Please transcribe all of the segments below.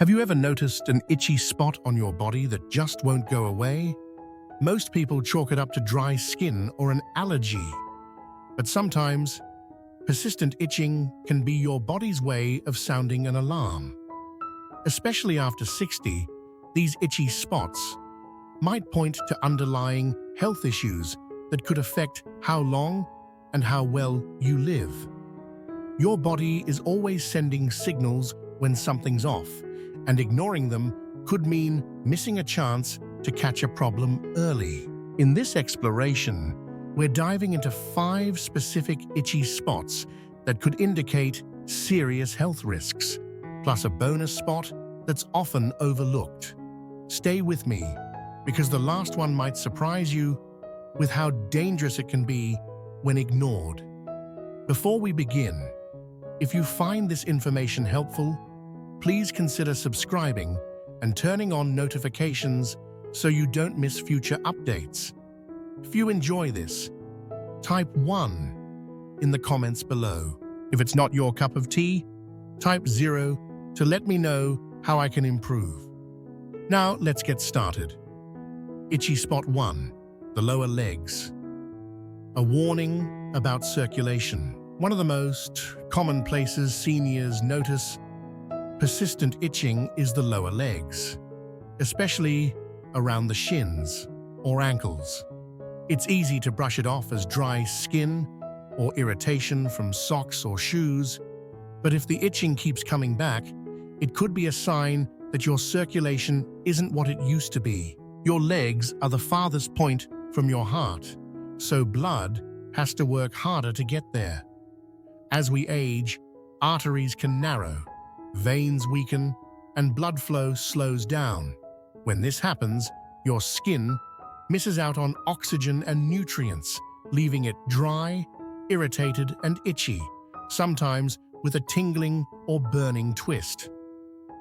Have you ever noticed an itchy spot on your body that just won't go away? Most people chalk it up to dry skin or an allergy. But sometimes, persistent itching can be your body's way of sounding an alarm. Especially after 60, these itchy spots might point to underlying health issues that could affect how long and how well you live. Your body is always sending signals when something's off, and ignoring them could mean missing a chance to catch a problem early. In this exploration, we're diving into 5 specific itchy spots that could indicate serious health risks, plus a bonus spot that's often overlooked. Stay with me, because the last one might surprise you with how dangerous it can be when ignored. Before we begin, if you find this information helpful, please consider subscribing and turning on notifications so you don't miss future updates. If you enjoy this, type 1 in the comments below. If it's not your cup of tea, type 0 to let me know how I can improve. Now let's get started. Itchy spot 1, the lower legs. A warning about circulation. One of the most common places seniors notice persistent itching is the lower legs, especially around the shins or ankles. It's easy to brush it off as dry skin or irritation from socks or shoes, but if the itching keeps coming back, it could be a sign that your circulation isn't what it used to be. Your legs are the farthest point from your heart, so blood has to work harder to get there. As we age, arteries can narrow, veins weaken, and blood flow slows down. When this happens, your skin misses out on oxygen and nutrients, leaving it dry, irritated, and itchy, sometimes with a tingling or burning twist.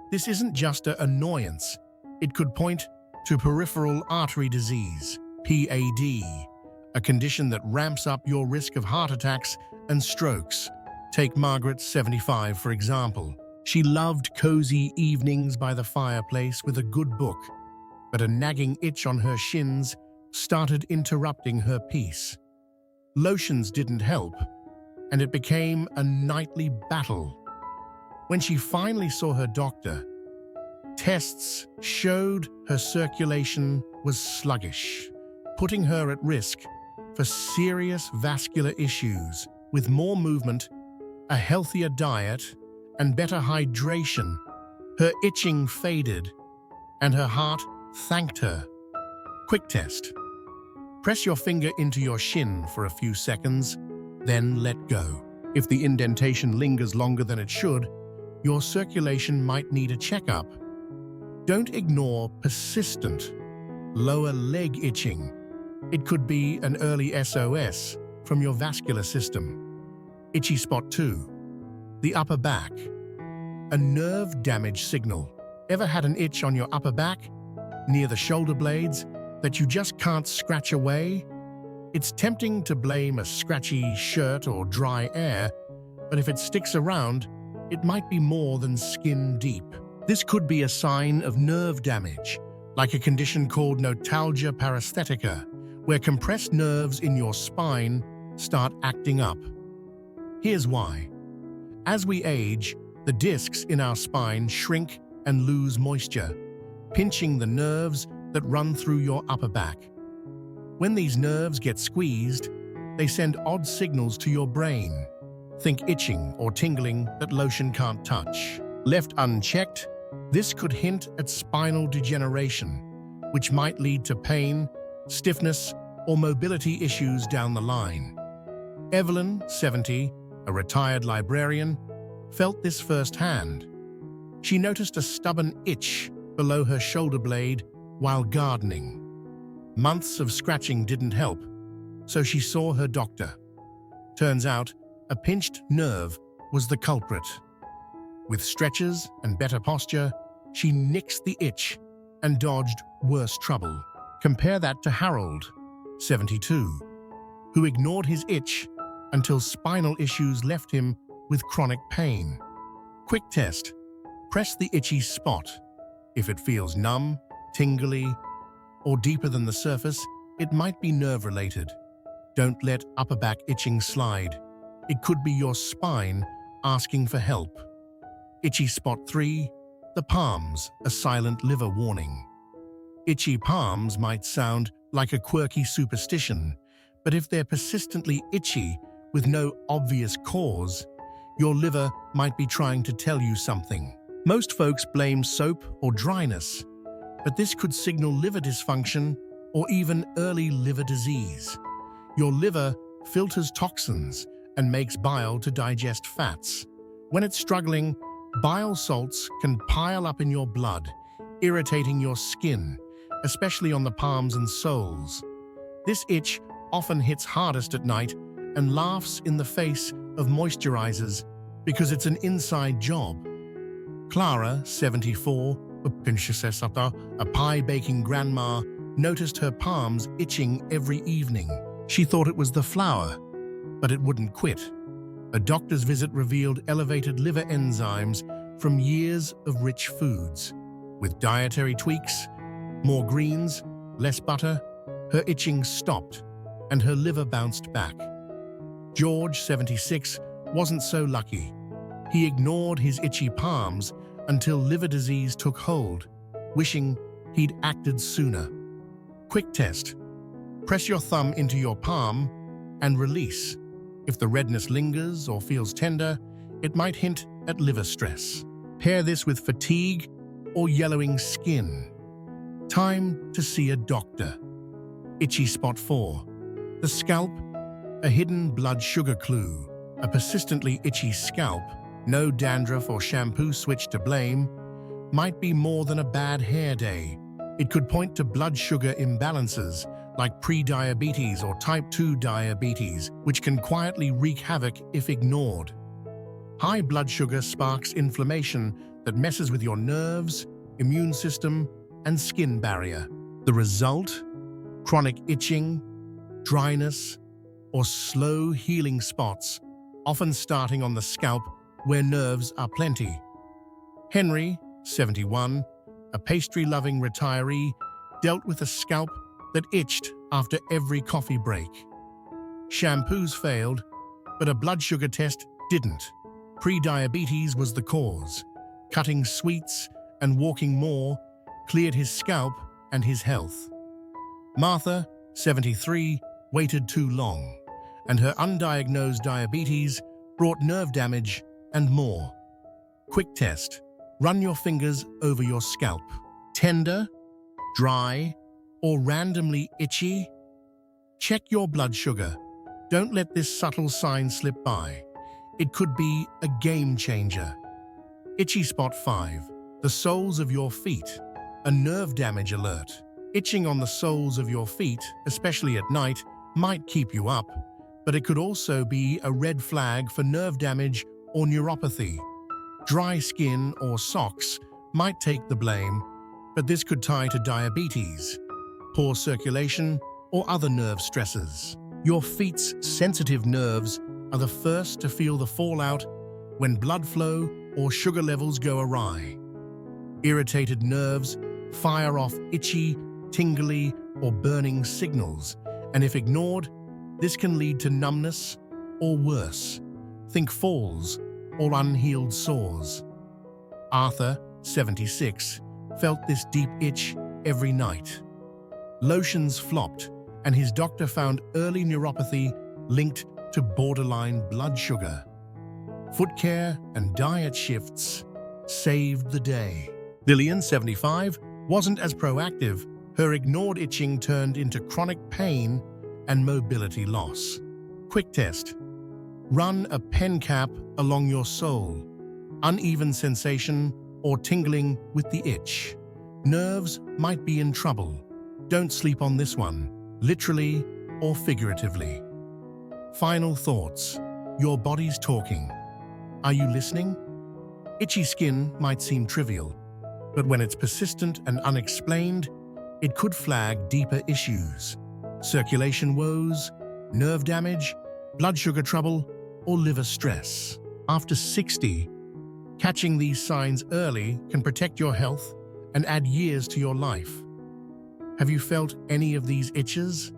This isn't just an annoyance. It could point to peripheral artery disease, PAD, a condition that ramps up your risk of heart attacks and strokes. Take Margaret, 75, for example. She loved cozy evenings by the fireplace with a good book, but a nagging itch on her shins started interrupting her peace. Lotions didn't help, and it became a nightly battle. When she finally saw her doctor, tests showed her circulation was sluggish, putting her at risk for serious vascular issues. With more movement, a healthier diet, and better hydration, her itching faded, and her heart thanked her. Quick test. Press your finger into your shin for a few seconds, then let go. If the indentation lingers longer than it should, your circulation might need a checkup. Don't ignore persistent lower leg itching. It could be an early SOS from your vascular system. Itchy spot 2, the upper back. A nerve damage signal. Ever had an itch on your upper back, near the shoulder blades, that you just can't scratch away? It's tempting to blame a scratchy shirt or dry air, but if it sticks around, it might be more than skin deep. This could be a sign of nerve damage, like a condition called notalgia paresthetica, where compressed nerves in your spine start acting up. Here's why. As we age, the discs in our spine shrink and lose moisture, pinching the nerves that run through your upper back. When these nerves get squeezed, they send odd signals to your brain. Think itching or tingling that lotion can't touch. Left unchecked, this could hint at spinal degeneration, which might lead to pain, stiffness, or mobility issues down the line. Evelyn, 70, a retired librarian, felt this firsthand. She noticed a stubborn itch below her shoulder blade while gardening. Months of scratching didn't help, so she saw her doctor. Turns out, a pinched nerve was the culprit. With stretches and better posture, she nixed the itch and dodged worse trouble. Compare that to Harold, 72, who ignored his itch until spinal issues left him with chronic pain. Quick test. Press the itchy spot. If it feels numb, tingly, or deeper than the surface, it might be nerve-related. Don't let upper back itching slide. It could be your spine asking for help. Itchy spot 3, the palms, a silent liver warning. Itchy palms might sound like a quirky superstition, but if they're persistently itchy with no obvious cause, your liver might be trying to tell you something. Most folks blame soap or dryness, but this could signal liver dysfunction or even early liver disease. Your liver filters toxins and makes bile to digest fats. When it's struggling, bile salts can pile up in your blood, irritating your skin, especially on the palms and soles. This itch often hits hardest at night and laughs in the face of moisturizers because it's an inside job. Clara, 74, a pie-baking grandma, noticed her palms itching every evening. She thought it was the flour, but it wouldn't quit. A doctor's visit revealed elevated liver enzymes from years of rich foods. With dietary tweaks, more greens, less butter, her itching stopped and her liver bounced back. George, 76, wasn't so lucky. He ignored his itchy palms until liver disease took hold, wishing he'd acted sooner. Quick test. Press your thumb into your palm and release. If the redness lingers or feels tender, it might hint at liver stress. Pair this with fatigue or yellowing skin. Time to see a doctor. Itchy spot 4. The scalp, a hidden blood sugar clue. A persistently itchy scalp, no dandruff or shampoo switch to blame, might be more than a bad hair day. It could point to blood sugar imbalances like pre-diabetes or type 2 diabetes, which can quietly wreak havoc if ignored. High blood sugar sparks inflammation that messes with your nerves, immune system, and skin barrier. The result? Chronic itching, dryness, or slow healing spots, often starting on the scalp where nerves are plenty. Henry, 71, a pastry-loving retiree, dealt with a scalp that itched after every coffee break. Shampoos failed, but a blood sugar test didn't. Pre-diabetes was the cause. Cutting sweets and walking more cleared his scalp and his health. Martha, 73, waited too long, and her undiagnosed diabetes brought nerve damage and more. Quick test. Run your fingers over your scalp. Tender, dry, or randomly itchy? Check your blood sugar. Don't let this subtle sign slip by. It could be a game changer. Itchy spot 5. The soles of your feet. A nerve damage alert. Itching on the soles of your feet, especially at night, might keep you up, but it could also be a red flag for nerve damage or neuropathy. Dry skin or socks might take the blame, but this could tie to diabetes, poor circulation, or other nerve stresses. Your feet's sensitive nerves are the first to feel the fallout when blood flow or sugar levels go awry. Irritated nerves fire off itchy, tingly, or burning signals, and if ignored, this can lead to numbness or worse. Think falls or unhealed sores. Arthur, 76, felt this deep itch every night. Lotions flopped, and his doctor found early neuropathy linked to borderline blood sugar. Foot care and diet shifts saved the day. Lillian, 75, wasn't as proactive. Her ignored itching turned into chronic pain and mobility loss. Quick test. Run a pen cap along your sole. Uneven sensation or tingling with the itch. Nerves might be in trouble. Don't sleep on this one, literally or figuratively. Final thoughts. Your body's talking. Are you listening? Itchy skin might seem trivial, but when it's persistent and unexplained, it could flag deeper issues. Circulation woes, nerve damage, blood sugar trouble, or liver stress. After 60, Catching these signs early can protect your health and add years to your life. Have you felt any of these itches?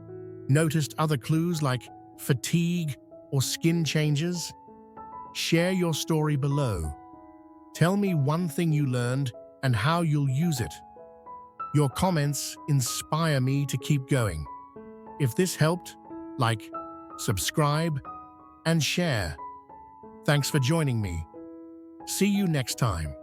Noticed other clues like fatigue or skin changes? Share your story below. Tell me one thing you learned and how you'll use it. Your comments inspire me to keep going. If this helped, like, subscribe, and share. Thanks for joining me. See you next time.